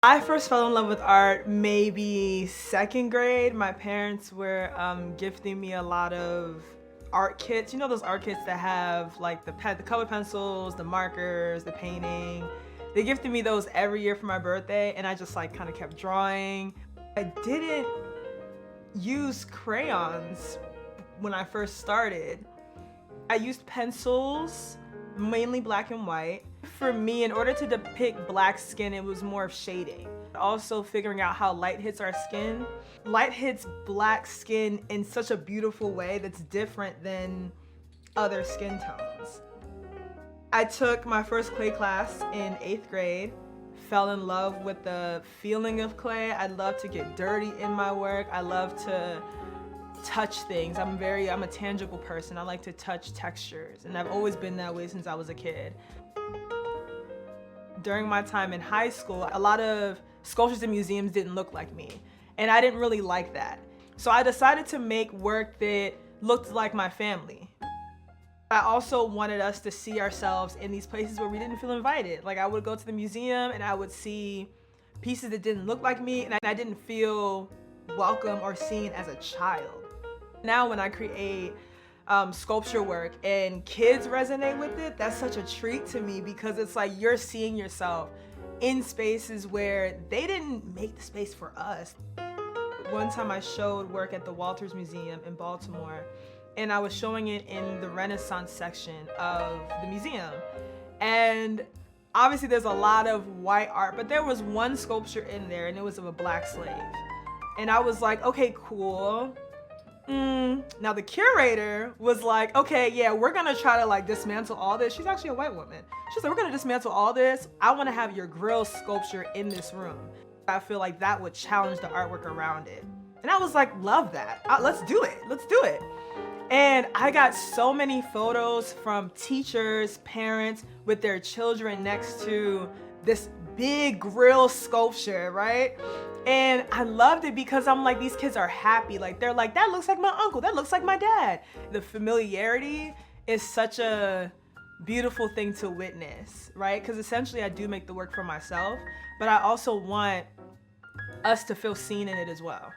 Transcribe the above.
I first fell in love with art maybe second grade. My parents were gifting me a lot of art kits. You know those art kits that have like the color pencils, the markers, the painting. They gifted me those every year for my birthday, and I just like kind of kept drawing. I didn't use crayons when I first started. I used pencils, mainly black and white. For me, in order to depict black skin, it was more of shading. Also figuring out how light hits our skin. Light hits black skin in such a beautiful way that's different than other skin tones. I took my first clay class in 8th grade, fell in love with the feeling of clay. I love to get dirty in my work. I love to touch things. I'm a tangible person. I like to touch textures, and I've always been that way since I was a kid. During my time in high school, a lot of sculptures in museums didn't look like me, and I didn't really like that. So I decided to make work that looked like my family. I also wanted us to see ourselves in these places where we didn't feel invited. Like I would go to the museum and I would see pieces that didn't look like me, and I didn't feel welcome or seen as a child. Now when I create sculpture work and kids resonate with it, that's such a treat to me, because it's like you're seeing yourself in spaces where they didn't make the space for us. One time I showed work at the Walters Museum in Baltimore, and I was showing it in the Renaissance section of the museum. And obviously there's a lot of white art, but there was one sculpture in there, and it was of a black slave. And I was like, okay, cool. Now the curator was like, okay, yeah, we're gonna try to like dismantle all this. She's actually a white woman. She's like, we're gonna dismantle all this. I wanna have your grill sculpture in this room. I feel like that would challenge the artwork around it. And I was like, love that. Let's do it, let's do it. And I got so many photos from teachers, parents with their children next to this big grill sculpture, right? And I loved it because I'm like, these kids are happy. Like they're like, that looks like my uncle, that looks like my dad. The familiarity is such a beautiful thing to witness, right? Because essentially I do make the work for myself, but I also want us to feel seen in it as well.